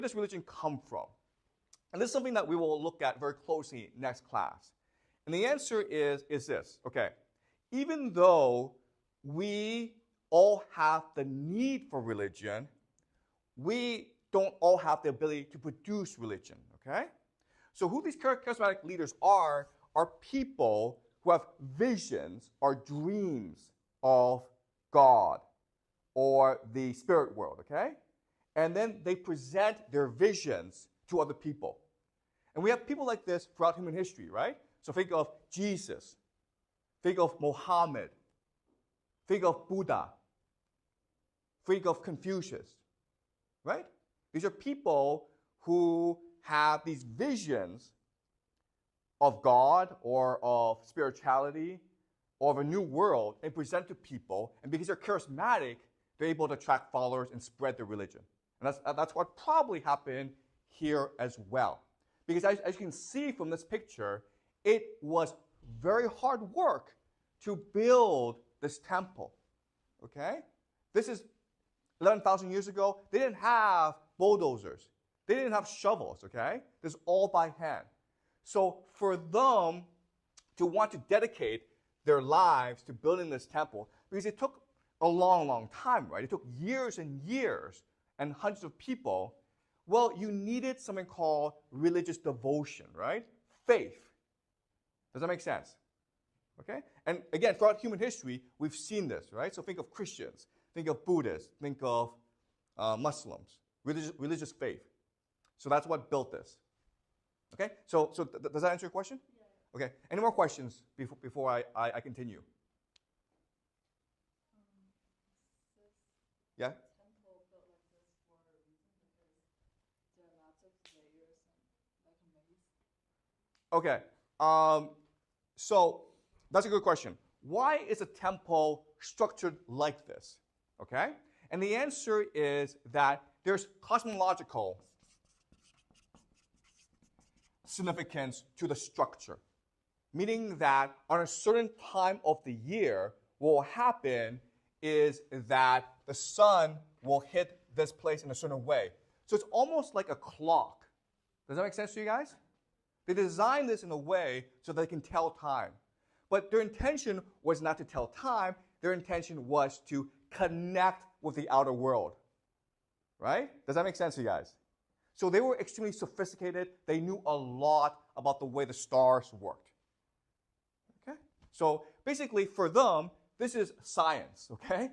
does religion come from? And this is something that we will look at very closely next class. And the answer is this, okay? Even though we all have the need for religion, we don't all have the ability to produce religion, okay? So who these charismatic leaders are people who have visions or dreams of God or the spirit world, okay? And then they present their visions to other people. And we have people like this throughout human history, right? So think of Jesus. Think of Muhammad. Think of Buddha. Think of Confucius, right? These are people who have these visions of God or of spirituality or of a new world and present to people. And because they're charismatic, they're able to attract followers and spread their religion. And that's what probably happened here as well. Because as you can see from this picture, it was very hard work to build this temple, okay? This is 11,000 years ago. They didn't have bulldozers. They didn't have shovels, okay? This is all by hand. So for them to want to dedicate their lives to building this temple, because it took a long, long time, right? It took years and years and hundreds of people. Well, you needed something called religious devotion, right? Faith. Does that make sense? Okay? And again, throughout human history, we've seen this, right? So think of Christians, think of Buddhists, think of Muslims, religious faith. So that's what built this. Okay? So does that answer your question? Yeah. Okay. Any more questions before I continue? Yeah? Temple built like this for a reason because there are lots of layers and like a maze. Okay. So that's a good question. Why is a temple structured like this? Okay? And the answer is that there's cosmological significance to the structure, meaning that on a certain time of the year, what will happen is that the sun will hit this place in a certain way. So it's almost like a clock. Does that make sense to you guys? They designed this in a way so they can tell time. But their intention was not to tell time. Their intention was to connect with the outer world. Right? Does that make sense to you guys? So they were extremely sophisticated. They knew a lot about the way the stars worked. Okay? So basically for them, this is science, okay?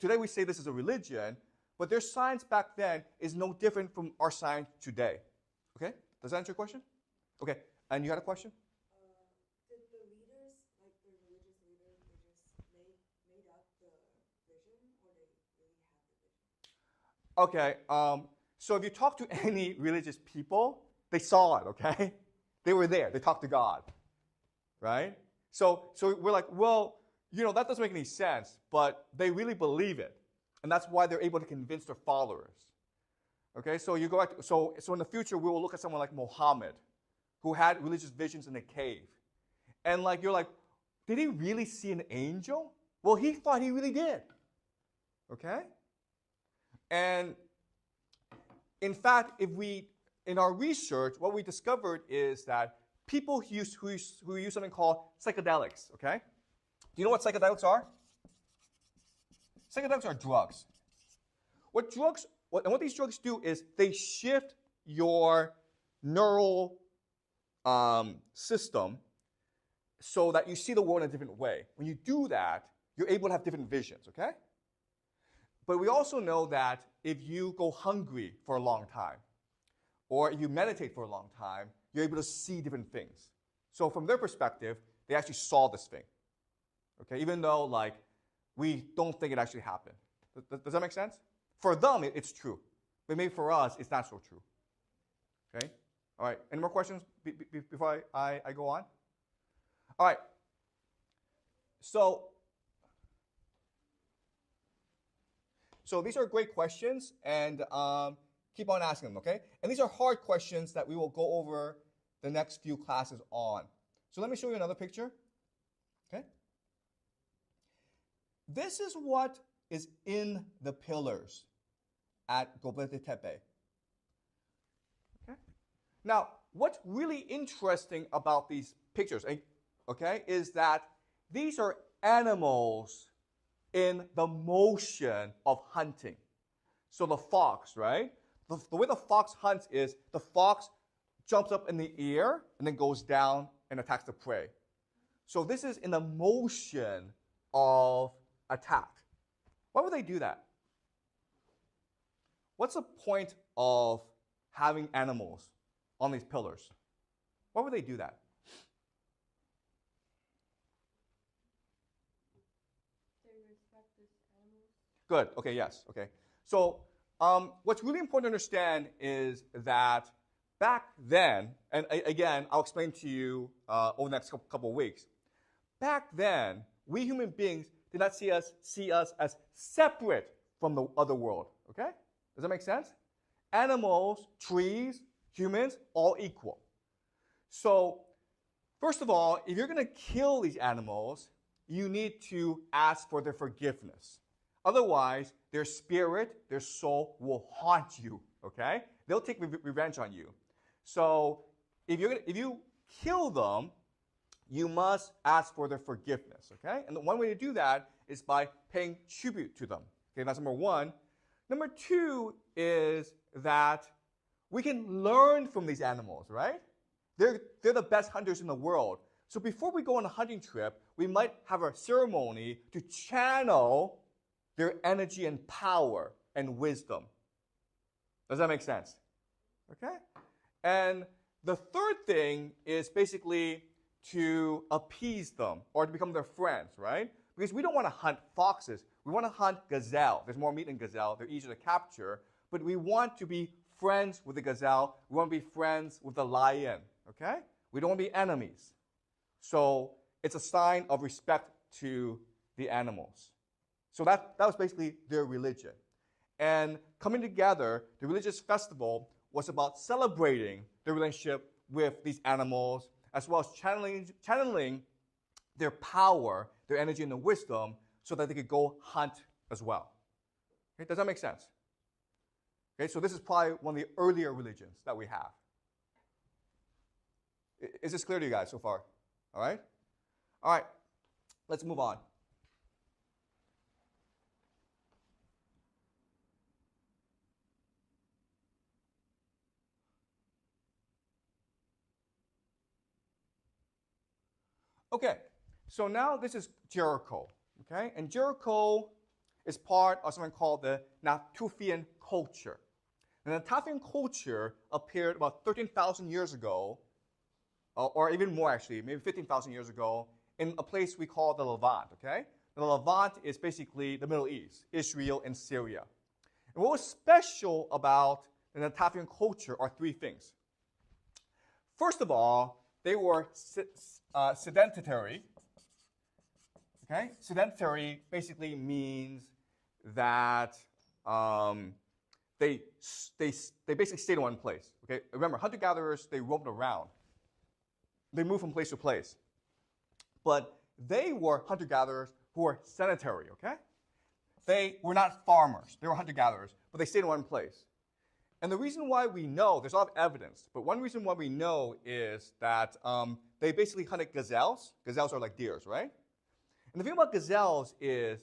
Today we say this is a religion, but their science back then is no different from our science today. Okay? Does that answer your question? Okay. And you had a question? Did the leaders, like the religious leaders, they just made up the vision, or they really have the vision? Okay. So if you talk to any religious people, they saw it, okay? They were there. They talked to God, right? So we're like, well, that doesn't make any sense, but they really believe it. And that's why they're able to convince their followers. Okay, so you go back so in the future, we will look at someone like Muhammad, who had religious visions in a cave. And you're like, did he really see an angel? Well, he thought he really did. Okay? And in fact, in our research, what we discovered is that people who use something called psychedelics, okay? Do you know what psychedelics are? Psychedelics are drugs. What these drugs do is they shift your neural system so that you see the world in a different way. When you do that, you're able to have different visions, okay? But we also know that if you go hungry for a long time, or if you meditate for a long time, you're able to see different things. So from their perspective, they actually saw this thing. Okay, even though we don't think it actually happened. Does that make sense? For them, it's true. But maybe for us, it's not so true. Okay? All right. Any more questions before I go on? All right. So these are great questions, and keep on asking them, okay? And these are hard questions that we will go over the next few classes on. So let me show you another picture. Okay? This is what is in the pillars at Göbekli Tepe. Now, what's really interesting about these pictures, okay, is that these are animals in the motion of hunting. So the fox, right? The way the fox hunts is the fox jumps up in the air and then goes down and attacks the prey. So this is in the motion of attack. Why would they do that? What's the point of having animals on these pillars? Why would they do that? They respect these animals. Good. Okay, yes. Okay. So what's really important to understand is that back then, and again, I'll explain to you over the next couple of weeks. Back then, we human beings did not see us as separate from the other world. Okay? Does that make sense? Animals, trees, humans, all equal. So, first of all, if you're going to kill these animals, you need to ask for their forgiveness. Otherwise, their spirit, their soul will haunt you. Okay? They'll take revenge on you. So, if you kill them, you must ask for their forgiveness. Okay? And the one way to do that is by paying tribute to them. Okay, that's number one. Number two is that we can learn from these animals, right? They're the best hunters in the world. So before we go on a hunting trip, we might have a ceremony to channel their energy and power and wisdom. Does that make sense? Okay? And the third thing is basically to appease them or to become their friends, right? Because we don't want to hunt foxes. We want to hunt gazelle. There's more meat in gazelle. They're easier to capture. But we want to be friends with the gazelle. We want to be friends with the lion, okay? We don't want to be enemies. So it's a sign of respect to the animals. So that was basically their religion. And coming together, the religious festival was about celebrating the relationship with these animals, as well as channeling their power, their energy, and their wisdom so that they could go hunt as well. Okay, does that make sense? Okay, so this is probably one of the earlier religions that we have. Is this clear to you guys so far? All right? All right, let's move on. Okay, so now this is Jericho, okay? And Jericho is part of something called the Natufian culture. The Natufian culture appeared about 13,000 years ago, or even more actually, maybe 15,000 years ago, in a place we call the Levant, okay? The Levant is basically the Middle East, Israel and Syria. And what was special about the Natufian culture are three things. First of all, they were sedentary. Okay, sedentary basically means that they basically stayed in one place. Okay, remember, hunter-gatherers, they roamed around. They moved from place to place. But they were hunter-gatherers who were sedentary. Okay, they were not farmers. They were hunter-gatherers, but they stayed in one place. And the reason why we know, there's a lot of evidence, but one reason why we know is that they basically hunted gazelles. Gazelles are like deers, right? And the thing about gazelles is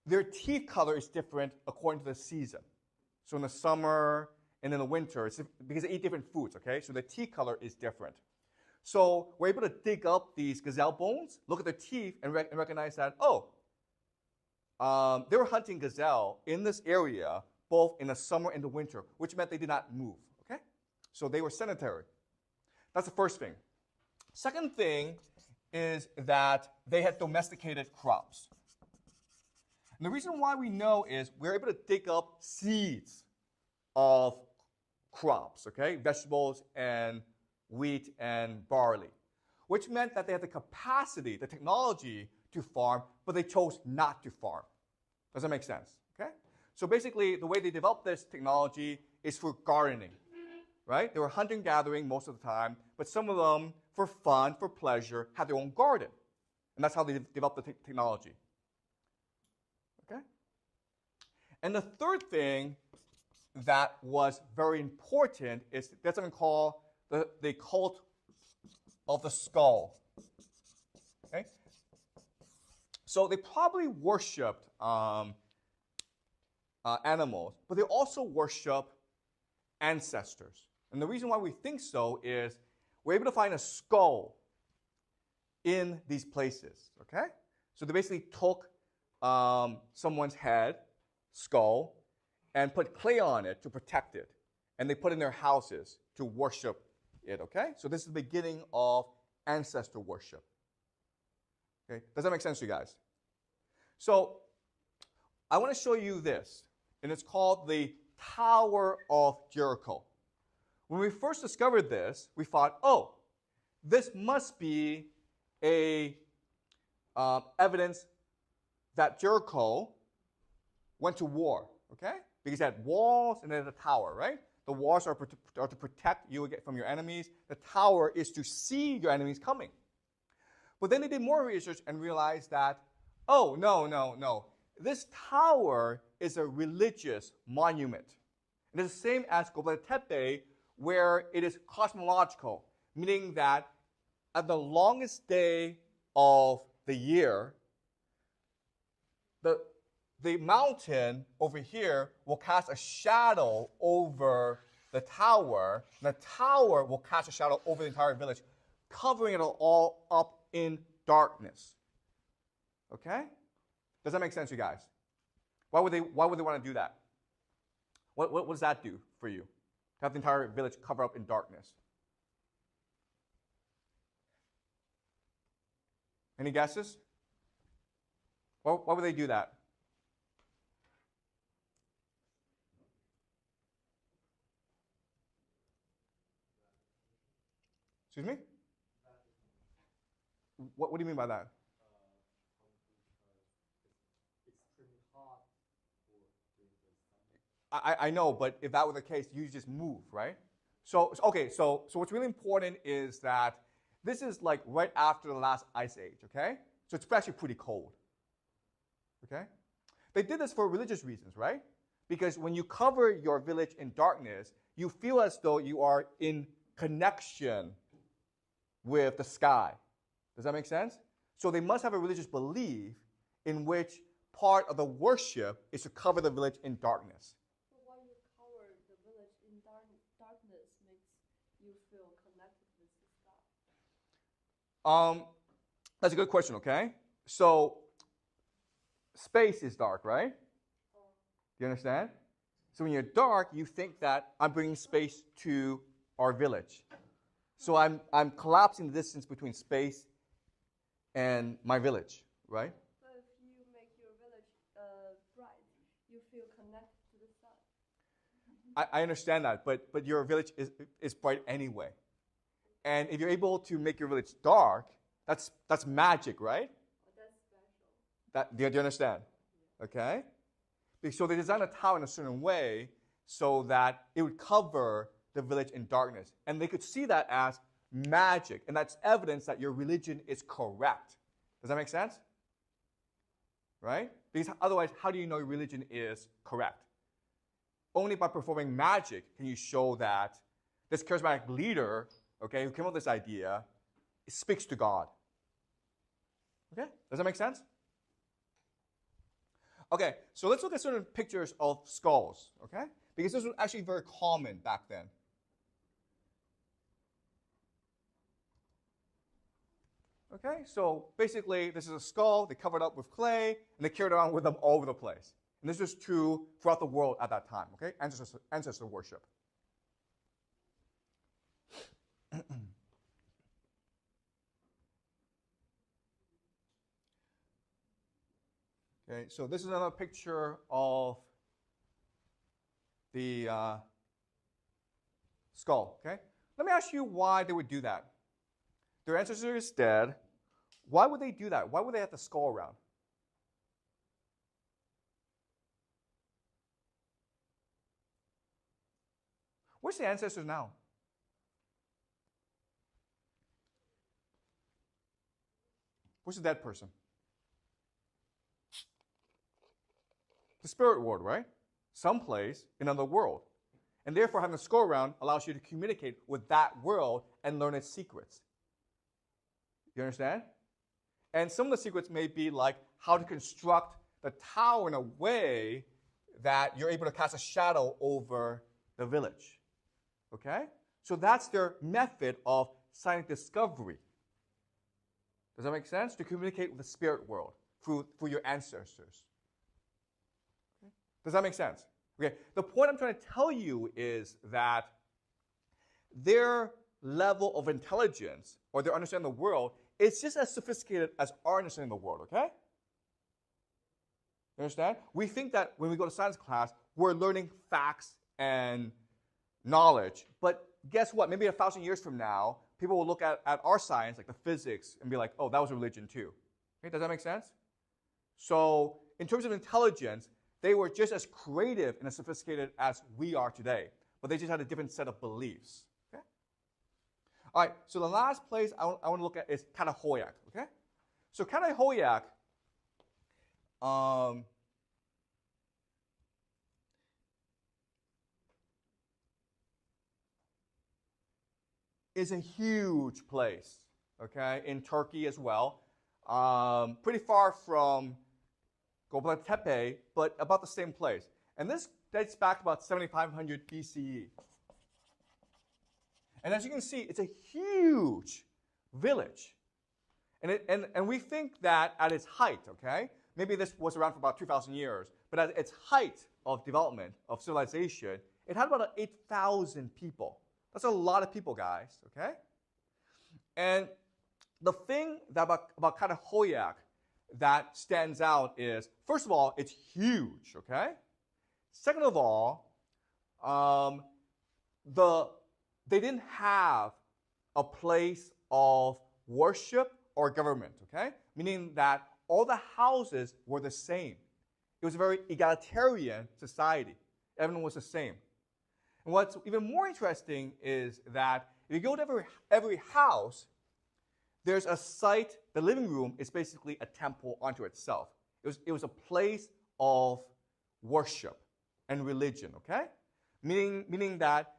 their teeth color is different according to the season. So in the summer and in the winter, it's because they eat different foods, okay? So the teeth color is different. So we're able to dig up these gazelle bones, look at their teeth, and recognize that, they were hunting gazelle in this area both in the summer and the winter, which meant they did not move, okay? So they were sedentary. That's the first thing. Second thing is that they had domesticated crops. And the reason why we know is we're able to dig up seeds of crops, okay? Vegetables and wheat and barley, which meant that they had the capacity, the technology to farm, but they chose not to farm. Does that make sense? Okay? So basically, the way they developed this technology is for gardening, right? They were hunting and gathering most of the time, but some of them, for fun, for pleasure, had their own garden. And that's how they developed the technology. Okay? And the third thing that was very important is there's something called the cult of the skull. Okay? So they probably worshipped animals, but they also worship ancestors. And the reason why we think so is we're able to find a skull in these places. Okay? So they basically took someone's head, skull, and put clay on it to protect it. And they put it in their houses to worship it. Okay? So this is the beginning of ancestor worship. Okay? Does that make sense to you guys? So I want to show you this, and it's called the Tower of Jericho. When we first discovered this, we thought, oh, this must be a evidence that Jericho went to war, okay? Because it had walls and then a tower, right? The walls are to protect you from your enemies. The tower is to see your enemies coming. But then they did more research and realized that, oh, no. This tower is a religious monument. It is the same as Göbekli Tepe, where it is cosmological, meaning that at the longest day of the year, the mountain over here will cast a shadow over the tower. And the tower will cast a shadow over the entire village, covering it all up in darkness. Okay? Does that make sense, you guys? Why would they want to do that? What does that do for you? To have the entire village covered up in darkness? Any guesses? Why would they do that? Excuse me? What do you mean by that? I know, but if that were the case, you just move, right? So what's really important is that this is like right after the last ice age, okay? So it's actually pretty cold, okay? They did this for religious reasons, right? Because when you cover your village in darkness, you feel as though you are in connection with the sky. Does that make sense? So they must have a religious belief in which part of the worship is to cover the village in darkness. So why you cover the village in darkness makes you feel connected with the sky? That's a good question, okay? So space is dark, right? Do you understand? So when you're dark, you think that I'm bringing space to our village. So I'm collapsing the distance between space and my village, right? But if you make your village bright, you feel connected to the sun. I understand that, but your village is bright anyway. And if you're able to make your village dark, that's magic, right? Oh, that's special. Do you understand? Okay? So they designed a tower in a certain way so that it would cover the village in darkness. And they could see that as magic. And that's evidence that your religion is correct. Does that make sense? Right? Because otherwise, how do you know your religion is correct? Only by performing magic can you show that this charismatic leader, okay, who came up with this idea, speaks to God. Okay? Does that make sense? Okay, so let's look at certain pictures of skulls, okay? Because this was actually very common back then. Okay, so basically this is a skull, they covered up with clay, and they carried it around with them all over the place. And this was true throughout the world at that time, okay? Ancestor worship. Okay, so this is another picture of the skull, okay? Let me ask you why they would do that. Their ancestor is dead. Why would they do that? Why would they have the skull around? Where's the ancestors now? Where's the dead person? The spirit world, right? Someplace in another world. And therefore, having a skull around allows you to communicate with that world and learn its secrets. You understand? And some of the secrets may be like how to construct the tower in a way that you're able to cast a shadow over the village. Okay? So that's their method of scientific discovery. Does that make sense? To communicate with the spirit world through your ancestors. Okay? Does that make sense? Okay. The point I'm trying to tell you is that their level of intelligence or their understanding of the world is just as sophisticated as our understanding of the world, okay? You understand? We think that when we go to science class, we're learning facts and knowledge. But guess what? Maybe 1,000 years from now, people will look at our science, like the physics, and be like, oh, that was a religion too. Okay, does that make sense? So in terms of intelligence, they were just as creative and as sophisticated as we are today. But they just had a different set of beliefs. Okay? All right, so the last place I want to look at is Katahoyuk. Okay? So Katahoyuk is a huge place, okay, in Turkey as well. Pretty far from Göbekli Tepe, but about the same place. And this dates back to about 7,500 BCE. And as you can see, it's a huge village. And we think that at its height, okay, maybe this was around for about 2,000 years, but at its height of development, of civilization, it had about 8,000 people. That's a lot of people, guys, okay? And the thing about Katahoyuk that stands out is, first of all, it's huge, okay? Second of all, they didn't have a place of worship or government, okay? Meaning that all the houses were the same. It was a very egalitarian society. Everyone was the same. And what's even more interesting is that if you go to every house, there's a site. The living room is basically a temple unto itself. It was a place of worship and religion, okay? Meaning that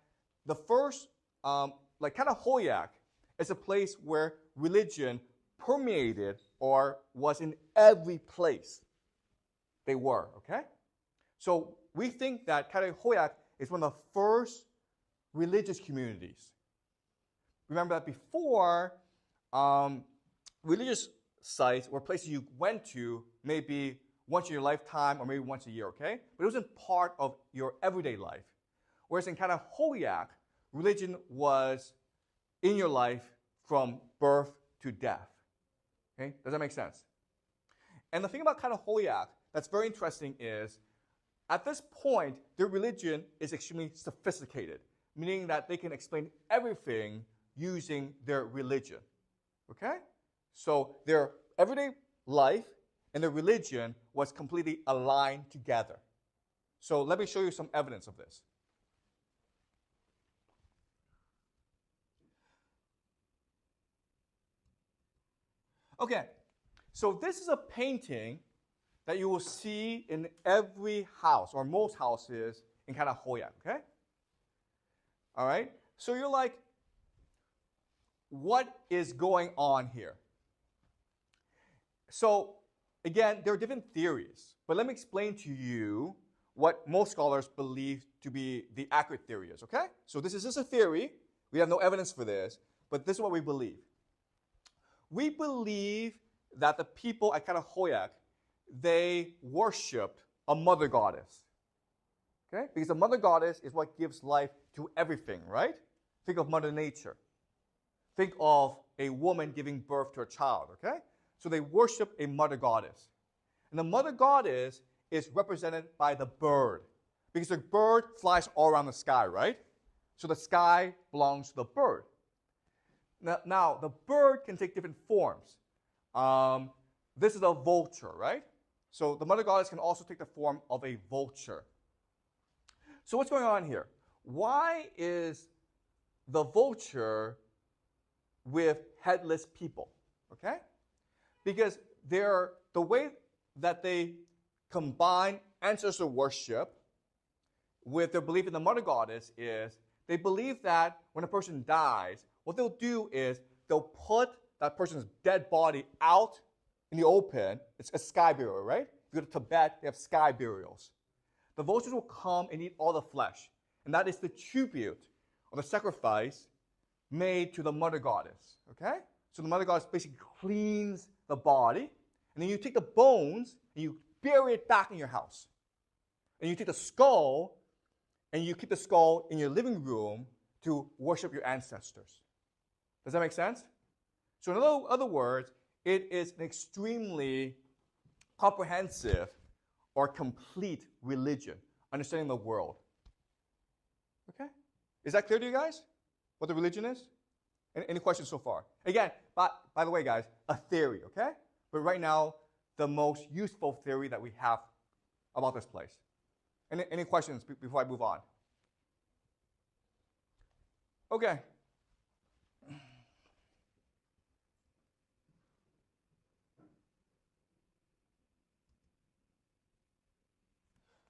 the first, like Katahoyuk, is a place where religion permeated or was in every place they were, okay? So we think that Katahoyuk is one of the first religious communities. Remember that before, religious sites were places you went to maybe once in your lifetime or maybe once a year, okay? But it wasn't part of your everyday life. Whereas in Katahoyuk, religion was in your life from birth to death. Okay? Does that make sense? And the thing about Katahoyuk that's very interesting is, at this point, their religion is extremely sophisticated, meaning that they can explain everything using their religion. Okay? So their everyday life and their religion was completely aligned together. So let me show you some evidence of this. Okay, so this is a painting that you will see in every house, or most houses in Katahoyuk, okay? All right? So you're like, what is going on here? So, again, there are different theories, but let me explain to you what most scholars believe to be the accurate theory is, okay? So this is just a theory. We have no evidence for this, but this is what we believe. We believe that the people at Katahoyuk, they worshipped a mother goddess. Okay? Because the mother goddess is what gives life to everything, right? Think of Mother Nature. Think of a woman giving birth to a child, okay? So they worship a mother goddess. And the mother goddess is represented by the bird. Because the bird flies all around the sky, right? So the sky belongs to the bird. Now the bird can take different forms. This is a vulture, right? So the mother goddess can also take the form of a vulture. So what's going on here? Why is the vulture with headless people? Okay? Because the way that they combine ancestor worship with their belief in the mother goddess is they believe that when a person dies, what they'll do is they'll put that person's dead body out in the open. It's a sky burial, right? If you go to Tibet, they have sky burials. The vultures will come and eat all the flesh. And that is the tribute or the sacrifice made to the mother goddess, okay? So the mother goddess basically cleans the body, and then you take the bones and you bury it back in your house. And you take the skull and you keep the skull in your living room to worship your ancestors. Does that make sense? So in other words, it is an extremely comprehensive or complete religion, understanding the world. Okay? Is that clear to you guys, what the religion is? Any questions so far? Again, by the way, guys, a theory, okay? But right now, the most useful theory that we have about this place. Any questions before I move on? Okay.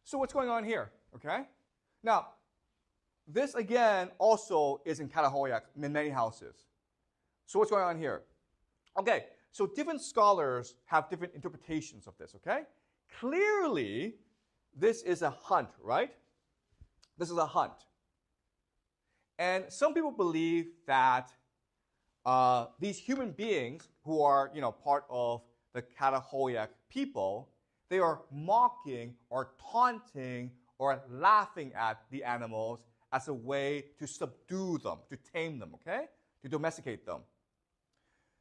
So what's going on here, okay? Now, this again also is in Catahoyuk in many houses. So what's going on here? Okay, so different scholars have different interpretations of this, okay? Clearly, this is a hunt, right? This is a hunt. And some people believe that these human beings who are, part of the Catahoyuk people, they are mocking or taunting or laughing at the animals as a way to subdue them, to tame them, okay? To domesticate them.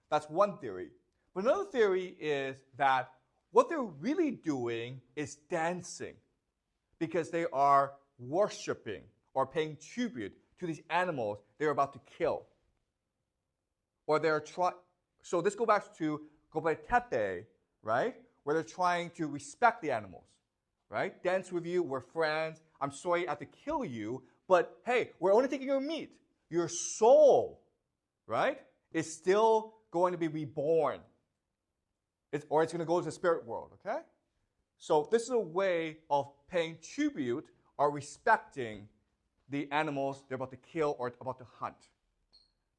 That's one theory. But another theory is that what they're really doing is dancing because they are worshiping or paying tribute to these animals they're about to kill. Or they're trying, so this goes back to Göbekli Tepe, right? Where they're trying to respect the animals, right? Dance with you, we're friends. I'm sorry I have to kill you, but hey, we're only taking your meat. Your soul, right, is still going to be reborn. Or it's going to go to the spirit world, okay? So this is a way of paying tribute or respecting the animals they're about to kill or about to hunt,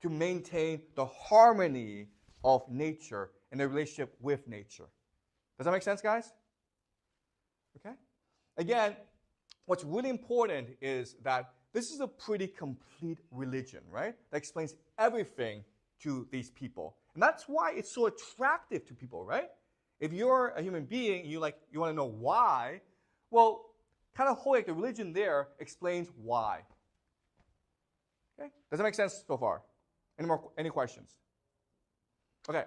to maintain the harmony of nature and their relationship with nature. Does that make sense, guys? Okay? Again, what's really important is that this is a pretty complete religion, right? That explains everything to these people. And that's why it's so attractive to people, right? If you're a human being, you want to know why, well, Catahoyuk, the religion there, explains why. Okay? Does that make sense so far? Any questions? Okay.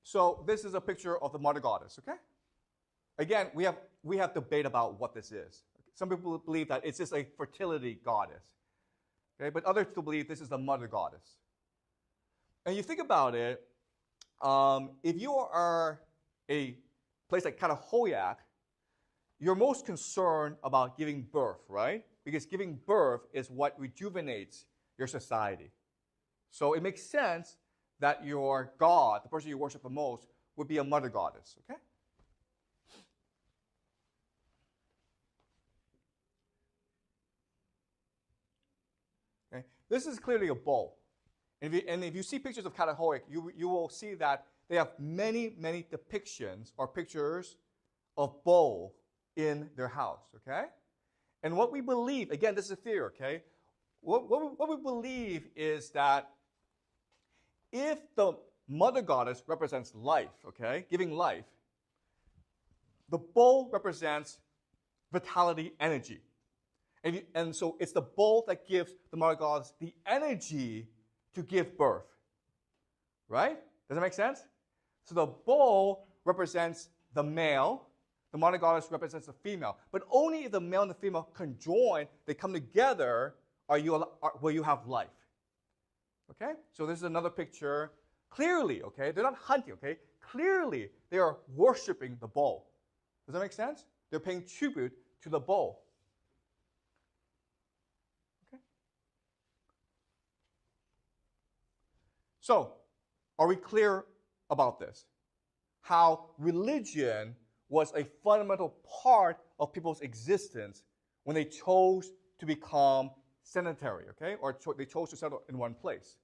So this is a picture of the mother goddess, okay? Again, we have debate about what this is. Some people believe that it's just a fertility goddess, okay? But others still believe this is the mother goddess. And you think about it, if you are a place like Catahoyuk, you're most concerned about giving birth, right? Because giving birth is what rejuvenates your society. So it makes sense that your god, the person you worship the most, would be a mother goddess, okay? Okay. This is clearly a bowl. And if you see pictures of Catahoyuk, you will see that they have many, many depictions or pictures of bowl in their house, okay? And what we believe, again, this is a theory, okay? What we believe is that if the mother goddess represents life, okay, giving life, the bowl represents vitality, energy. And so it's the bowl that gives the mother goddess the energy to give birth, right? Does that make sense? So the bowl represents the male, the mother goddess represents the female. But only if the male and the female conjoin, they come together, will you have life. Okay? So this is another picture. Clearly, okay, they're not hunting, okay? Clearly, they are worshiping the bowl. Does that make sense? They're paying tribute to the bowl. Okay? So, Are we clear about this? How religion was a fundamental part of people's existence when they chose to become sedentary, okay? Or they chose to settle in one place.